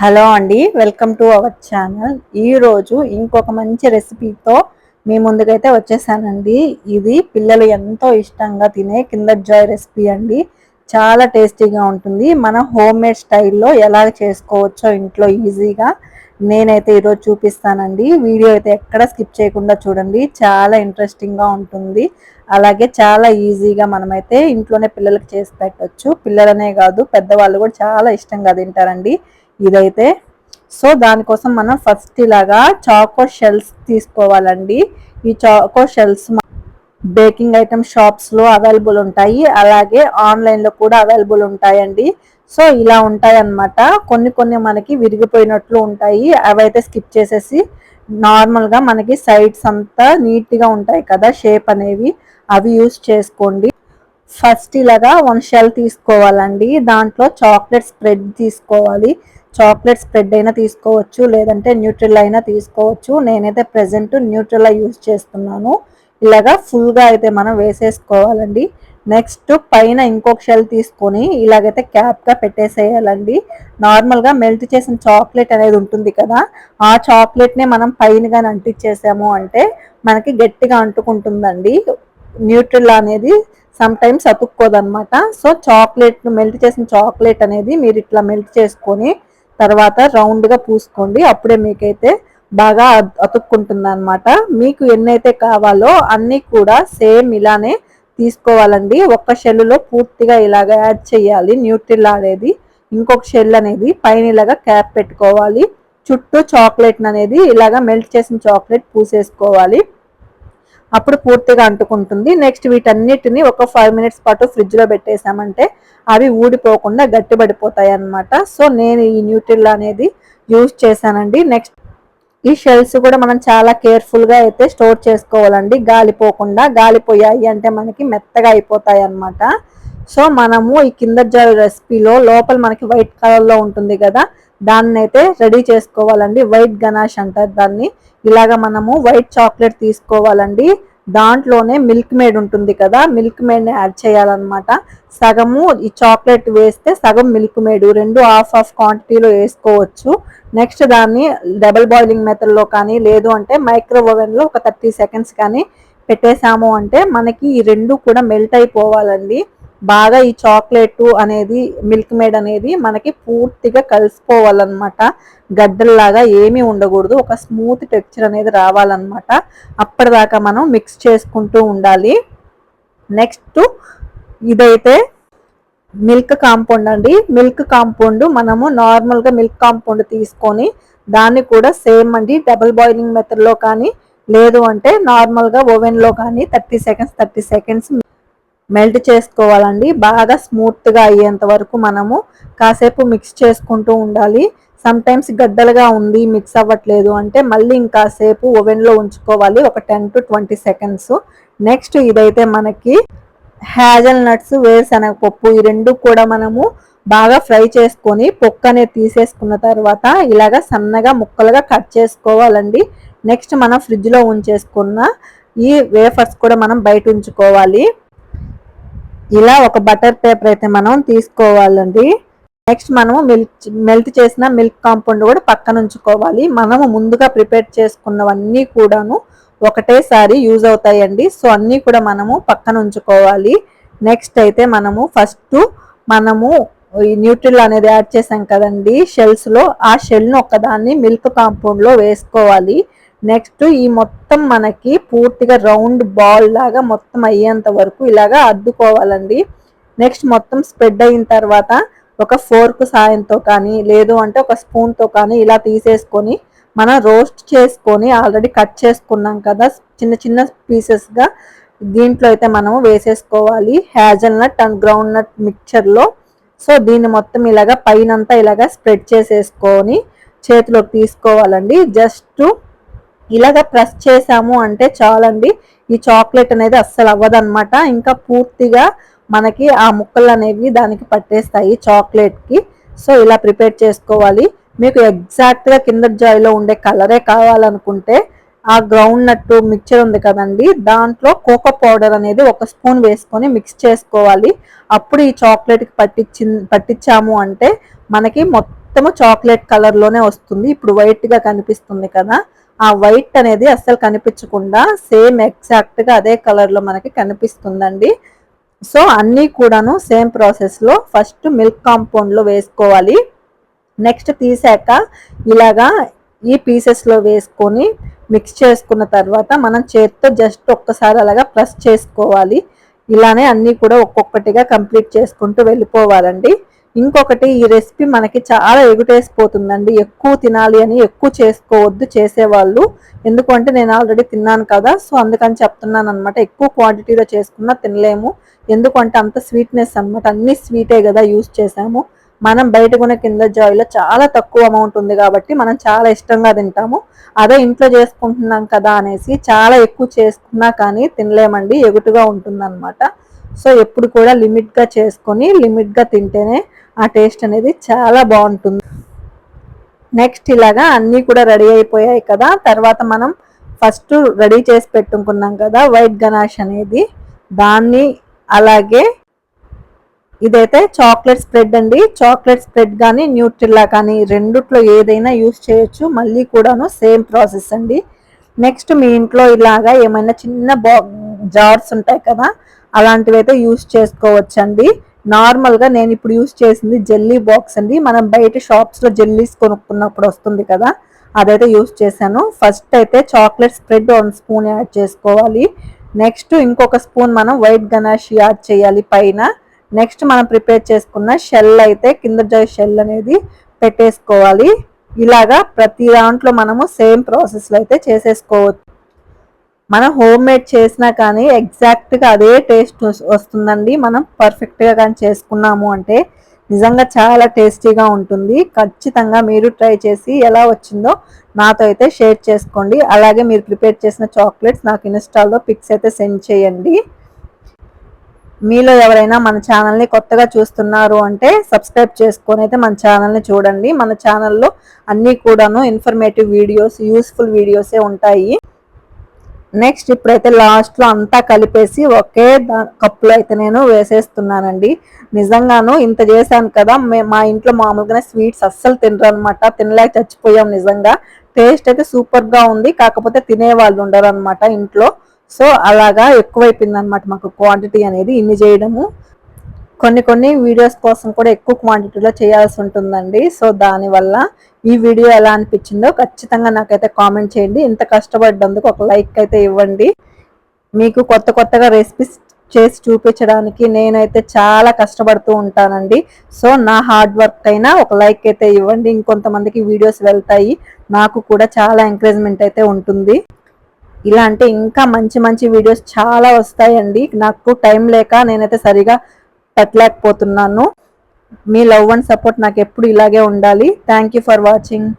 Hello అండి, welcome to our channel. ఈరోజు ఇంకొక మంచి రెసిపీతో మీ ముందుకైతే వచ్చేసానండి. ఇది పిల్లలు ఎంతో ఇష్టంగా తినే కిండర్ జాయ్ రెసిపీ అండి. చాలా టేస్టీగా ఉంటుంది. మన హోమ్ మేడ్ స్టైల్లో ఎలా చేసుకోవచ్చో ఇంట్లో ఈజీగా నేనైతే ఈరోజు చూపిస్తానండి. వీడియో అయితే ఎక్కడ స్కిప్ చేయకుండా చూడండి, చాలా ఇంట్రెస్టింగ్గా ఉంటుంది. అలాగే చాలా ఈజీగా మనమైతే ఇంట్లోనే పిల్లలకి చేసి పెట్టవచ్చు. పిల్లలనే కాదు, పెద్దవాళ్ళు కూడా చాలా ఇష్టంగా తింటారండి ఇదైతే. సో దానికోసం మనం ఫస్ట్ ఇలాగా చాకో షెల్స్ తీసుకోవాలండి. ఈ చాకో షెల్స్ బేకింగ్ ఐటమ్ షాప్స్లో అవైలబుల్ ఉంటాయి, అలాగే ఆన్లైన్లో కూడా అవైలబుల్ ఉంటాయండి. సో ఇలా ఉంటాయి అన్నమాట. కొన్ని మనకి విరిగిపోయినట్లు ఉంటాయి, అవైతే స్కిప్ చేసేసి నార్మల్గా మనకి సైడ్స్ అంతా నీట్గా ఉంటాయి కదా షేప్ అనేవి, అవి యూస్ చేసుకోండి. ఫస్ట్ ఇలాగా 1 షెల్ తీసుకోవాలండి. దాంట్లో చాక్లెట్ స్ప్రెడ్ తీసుకోవాలి. చాక్లెట్ స్ప్రెడ్ అయినా తీసుకోవచ్చు, లేదంటే న్యూట్రిల్లా అయినా తీసుకోవచ్చు. నేనైతే ప్రెజెంట్ న్యూట్రిల్లా యూస్ చేస్తున్నాను. ఇలాగా ఫుల్గా అయితే మనం వేసేసుకోవాలండి. నెక్స్ట్ పైన ఇంకొక షెల్ తీసుకొని ఇలాగైతే క్యాప్గా పెట్టేసేయాలండి. నార్మల్గా మెల్ట్ చేసిన చాక్లెట్ అనేది ఉంటుంది కదా, ఆ చాక్లెట్నే మనం పైన కానీ అంటించేసాము అంటే మనకి గట్టిగా అంటుకుంటుందండి. న్యూట్రిల్లా అనేది సమ్ టైమ్స్ అతుక్కోదనమాట. సో చాక్లెట్ మెల్ట్ చేసిన చాక్లెట్ అనేది మీరు ఇట్లా మెల్ట్ చేసుకొని తర్వాత రౌండ్గా పూసుకోండి, అప్పుడే మీకైతే బాగా అతుక్కుంటుంది అనమాట. మీకు ఎన్నైతే కావాలో అన్నీ కూడా సేమ్ ఇలానే తీసుకోవాలండి. ఒక్క షెల్లులో పూర్తిగా ఇలాగ యాడ్ చేయాలి న్యూట్రిల్లా అనేది. ఇంకొక షెల్ అనేది పైన ఇలాగా క్యాప్ పెట్టుకోవాలి. చుట్టూ చాక్లెట్ అనేది ఇలాగా మెల్ట్ చేసిన చాక్లెట్ పూసేసుకోవాలి, అప్పుడు పూర్తిగా అంటుకుంటుంది. నెక్స్ట్ వీటన్నిటిని ఒక 5 మినిట్స్ పాటు ఫ్రిడ్జ్లో పెట్టేసామంటే అవి ఊడిపోకుండా గట్టిపడిపోతాయి అన్నమాట. సో నేను ఈ న్యూట్రిల్లా అనేది యూజ్ చేశానండి. నెక్స్ట్ ఈ షెల్స్ కూడా మనం చాలా కేర్ఫుల్గా అయితే స్టోర్ చేసుకోవాలండి, గాలిపోకుండా. గాలిపోయాయి అంటే మనకి మెత్తగా అయిపోతాయి అన్నమాట. సో మనము ఈ కిండర్ జాయ్ రెసిపీలో లోపల మనకి వైట్ కలర్లో ఉంటుంది కదా, దాన్ని అయితే రెడీ చేసుకోవాలండి. వైట్ గనాష్ అంటారు దాన్ని. ఇలాగ మనము వైట్ చాక్లెట్ తీసుకోవాలండి. దాంట్లోనే మిల్క్ మేడ్ ఉంటుంది కదా, మిల్క్ మేడ్ని యాడ్ చేయాలన్నమాట. సగము ఈ చాక్లెట్ వేస్తే సగం మిల్క్ మేడ్, రెండు హాఫ్ క్వాంటిటీలో వేసుకోవచ్చు. నెక్స్ట్ దాన్ని డబుల్ బాయిలింగ్ మెథడ్లో కానీ లేదు అంటే మైక్రో ఓవెన్లో ఒక 30 సెకండ్స్ కానీ పెట్టేసాము అంటే మనకి ఈ రెండు కూడా మెల్ట్ అయిపోవాలండి. బాగా ఈ చాక్లెట్ అనేది మిల్క్ మేడ్ అనేది మనకి పూర్తిగా కలిసిపోవాలన్నమాట. గడ్డల్లాగా ఏమీ ఉండకూడదు, ఒక స్మూత్ టెక్స్చర్ అనేది రావాలన్నమాట. అప్పటిదాకా మనం మిక్స్ చేసుకుంటూ ఉండాలి. నెక్స్ట్ ఇదైతే మిల్క్ కాంపౌండ్ అండి. మిల్క్ కాంపౌండ్ మనము నార్మల్గా మిల్క్ కాంపౌండ్ తీసుకొని దాన్ని కూడా సేమ్ అండి డబుల్ బాయిలింగ్ మెథడ్లో కానీ లేదు అంటే నార్మల్గా ఓవెన్లో కానీ 30 సెకండ్స్ మెల్ట్ చేసుకోవాలండి. బాగా స్మూత్గా అయ్యేంత వరకు మనము కాసేపు మిక్స్ చేసుకుంటూ ఉండాలి. సమ్ టైమ్స్ గడ్డలుగా ఉంది, మిక్స్ అవ్వట్లేదు అంటే మళ్ళీ ఇంకాసేపు ఓవెన్లో ఉంచుకోవాలి, ఒక 10 to 20 సెకండ్స్. నెక్స్ట్ ఇదైతే మనకి హ్యాజల్ నట్స్, వేరుశనగపప్పు, ఈ రెండు కూడా మనము బాగా ఫ్రై చేసుకొని పొక్కు అనేది తీసేసుకున్న తర్వాత ఇలాగ సన్నగా ముక్కలుగా కట్ చేసుకోవాలండి. నెక్స్ట్ మనం ఫ్రిడ్జ్లో ఉంచేసుకున్న ఈ వేఫర్స్ కూడా మనం బయట ఉంచుకోవాలి. ఇలా ఒక బటర్ పేపర్ అయితే మనం తీసుకోవాలండి. నెక్స్ట్ మనము మెల్ట్ చేసిన మిల్క్ కాంపౌండ్ కూడా పక్కన ఉంచుకోవాలి. మనము ముందుగా ప్రిపేర్ చేసుకున్నవన్నీ కూడాను ఒకటేసారి యూజ్ అవుతాయండి. సో అన్నీ కూడా మనము పక్కన ఉంచుకోవాలి. నెక్స్ట్ అయితే మనము ఈ న్యూట్రిల్ అనేది యాడ్ చేసాం కదండి షెల్స్లో, ఆ షెల్ను ఒకదాన్ని మిల్క్ కాంపౌండ్లో వేసుకోవాలి. నెక్స్ట్ ఈ మొత్తం మనకి పూర్తిగా రౌండ్ బాల్ లాగా మొత్తం అయ్యేంత వరకు ఇలాగా అద్దుకోవాలండి. నెక్స్ట్ మొత్తం స్ప్రెడ్ అయిన తర్వాత ఒక ఫోర్క్ సాయంతో కానీ లేదు అంటే ఒక స్పూన్తో కానీ ఇలా తీసేసుకొని మనం రోస్ట్ చేసుకొని ఆల్రెడీ కట్ చేసుకున్నాం కదా చిన్న చిన్న పీసెస్గా, దీంట్లో అయితే మనము వేసేసుకోవాలి hazelnut and ground nut మిక్చర్లో. So దీన్ని మొత్తం ఇలాగా పైనంతా ఇలాగా స్ప్రెడ్ చేసేసుకొని చేతిలోకి తీసుకోవాలండి. జస్ట్ ఇలాగ ప్రెస్ చేసాము అంటే చాలండి, ఈ చాక్లెట్ అనేది అస్సలు అవ్వదన్నమాట. ఇంకా పూర్తిగా మనకి ఆ ముక్కలు అనేవి దానికి పట్టేస్తాయి చాక్లెట్కి. సో ఇలా ప్రిపేర్ చేసుకోవాలి. మీకు ఎగ్జాక్ట్గా కిండర్ జాయ్లో ఉండే కలరే కావాలనుకుంటే ఆ గ్రౌండ్ నట్టు మిక్చర్ ఉంది కదండి, దాంట్లో కోకో పౌడర్ అనేది 1 స్పూన్ వేసుకొని మిక్స్ చేసుకోవాలి. అప్పుడు ఈ చాక్లెట్కి పట్టించాము అంటే మనకి మొత్తం మొత్తము చాక్లెట్ కలర్ లోనే వస్తుంది. ఇప్పుడు వైట్ గా కనిపిస్తుంది కదా, ఆ వైట్ అనేది అస్సలు కనిపించకుండా సేమ్ ఎగ్జాక్ట్ గా అదే కలర్ లో మనకి కనిపిస్తుందండి. సో అన్నీ కూడాను సేమ్ ప్రాసెస్ లో ఫస్ట్ మిల్క్ కాంపౌండ్ లో వేసుకోవాలి. నెక్స్ట్ తీసాక ఇలాగా ఈ పీసెస్ లో వేసుకొని మిక్స్ చేసుకున్న తర్వాత మనం చేత్తో జస్ట్ ఒక్కసారి అలాగా ప్రెస్ చేసుకోవాలి. ఇలానే అన్నీ కూడా ఒక్కొక్కటిగా కంప్లీట్ చేసుకుంటూ వెళ్ళిపోవాలండి. ఇంకొకటి, ఈ రెసిపీ మనకి చాలా ఎగుటేసిపోతుందండి. ఎక్కువ తినాలి అని ఎక్కువ చేసుకోవద్దు చేసేవాళ్ళు, ఎందుకంటే నేను ఆల్రెడీ తిన్నాను కదా, సో అందుకని చెప్తున్నాను అనమాట. ఎక్కువ క్వాంటిటీలో చేసుకున్నా తినలేము, ఎందుకంటే అంత స్వీట్నెస్ అనమాట, అన్ని స్వీటే కదా యూస్ చేసాము. మనం బయట కొనే కిండర్ జాయ్లో చాలా తక్కువ అమౌంట్ ఉంది కాబట్టి మనం చాలా ఇష్టంగా తింటాము. అదే ఇంట్లో చేసుకుంటున్నాం కదా అనేసి చాలా ఎక్కువ చేసుకున్నా కానీ తినలేమండి, ఎగుటుగా ఉంటుందన్నమాట. సో ఎప్పుడు కూడా లిమిట్గా చేసుకొని లిమిట్గా తింటేనే ఆ టేస్ట్ అనేది చాలా బాగుంటుంది. నెక్స్ట్ ఇలాగా అన్నీ కూడా రెడీ అయిపోయాయి కదా, తర్వాత మనం ఫస్ట్ రెడీ చేసి పెట్టుకున్నాం కదా వైట్ గనాష్ అనేది, దాన్ని అలాగే ఇదైతే చాక్లెట్ స్ప్రెడ్ అండి. చాక్లెట్ స్ప్రెడ్ కానీ న్యూట్రిల్లా కానీ రెండిట్లో ఏదైనా యూస్ చేయొచ్చు. మళ్ళీ కూడాను సేమ్ ప్రాసెస్ అండి. నెక్స్ట్ మీ ఇంట్లో ఇలాగా ఏమైనా చిన్న జార్స్ ఉంటాయి కదా, అలాంటివి అయితే యూస్ చేసుకోవచ్చండి. నార్మల్గా నేను ఇప్పుడు యూస్ చేసింది జెల్లీ బాక్స్ అండి. మనం బయట షాప్స్లో జెల్లీస్ కొనుక్కున్నప్పుడు వస్తుంది కదా, అదైతే యూస్ చేశాను. ఫస్ట్ అయితే చాక్లెట్ స్ప్రెడ్ 1 స్పూన్ యాడ్ చేసుకోవాలి. నెక్స్ట్ ఇంకొక స్పూన్ మనం వైట్ గనాష్ యాడ్ చేయాలి పైన. నెక్స్ట్ మనం ప్రిపేర్ చేసుకున్న షెల్ అయితే కిండర్ జాయ్ షెల్ అనేది పెట్టేసుకోవాలి. ఇలాగా ప్రతి దాంట్లో మనము సేమ్ ప్రాసెస్లో అయితే చేసేసుకోవచ్చు. మనం హోమ్ మేడ్ చేసినా కానీ ఎగ్జాక్ట్గా అదే టేస్ట్ వస్తుందండి. మనం పర్ఫెక్ట్గా కానీ చేసుకున్నాము అంటే నిజంగా చాలా టేస్టీగా ఉంటుంది. ఖచ్చితంగా మీరు ట్రై చేసి ఎలా వచ్చిందో నాతో అయితే షేర్ చేసుకోండి. అలాగే మీరు ప్రిపేర్ చేసిన చాక్లెట్స్ నాకు ఇన్స్టాల్లో పిక్స్ అయితే సెండ్ చేయండి. మీలో ఎవరైనా మన ఛానల్ని కొత్తగా చూస్తున్నారు అంటే సబ్స్క్రైబ్ చేసుకొని అయితే మన ఛానల్ని చూడండి. మన ఛానల్లో అన్నీ కూడాను ఇన్ఫర్మేటివ్ వీడియోస్, యూస్ఫుల్ వీడియోసే ఉంటాయి. నెక్స్ట్ ఇప్పుడైతే లాస్ట్లో అంతా కలిపేసి ఒకే కప్పులో అయితే నేను వేసేస్తున్నానండి. నిజంగాను ఇంత చేశాను కదా, మా ఇంట్లో మామూలుగానే స్వీట్స్ అస్సలు తినరు అనమాట, తినలేక చచ్చిపోయాం. నిజంగా టేస్ట్ అయితే సూపర్గా ఉంది, కాకపోతే తినేవాళ్ళు ఉండరు అనమాట ఇంట్లో. సో అలాగా ఎక్కువైపోయింది అనమాట మాకు క్వాంటిటీ అనేది ఇన్ని చేయడము. కొన్ని వీడియోస్ కోసం కూడా ఎక్కువ క్వాంటిటీలో చేయాల్సి ఉంటుందండి. సో దానివల్ల ఈ వీడియో ఎలా అనిపించిందో ఖచ్చితంగా నాకైతే కామెంట్ చేయండి. ఇంత కష్టపడ్డందుకు ఒక లైక్ అయితే ఇవ్వండి. మీకు కొత్తగా రెసిపీస్ చేసి చూపించడానికి నేనైతే చాలా కష్టపడుతూ ఉంటానండి. సో నా హార్డ్ వర్క్ అయినా ఒక లైక్ అయితే ఇవ్వండి, ఇంకొంతమందికి వీడియోస్ వెళ్తాయి, నాకు కూడా చాలా ఎంకరేజ్మెంట్ అయితే ఉంటుంది. ఇలాంటి ఇంకా మంచి వీడియోస్ చాలా వస్తాయండి. నాకు టైం లేక నేనైతే సరిగా పెట్టలేకపోతున్నాను. మీ లవ్ అండ్ సపోర్ట్ నాకు ఎప్పుడు ఇలాగే ఉండాలి. Thank you for watching.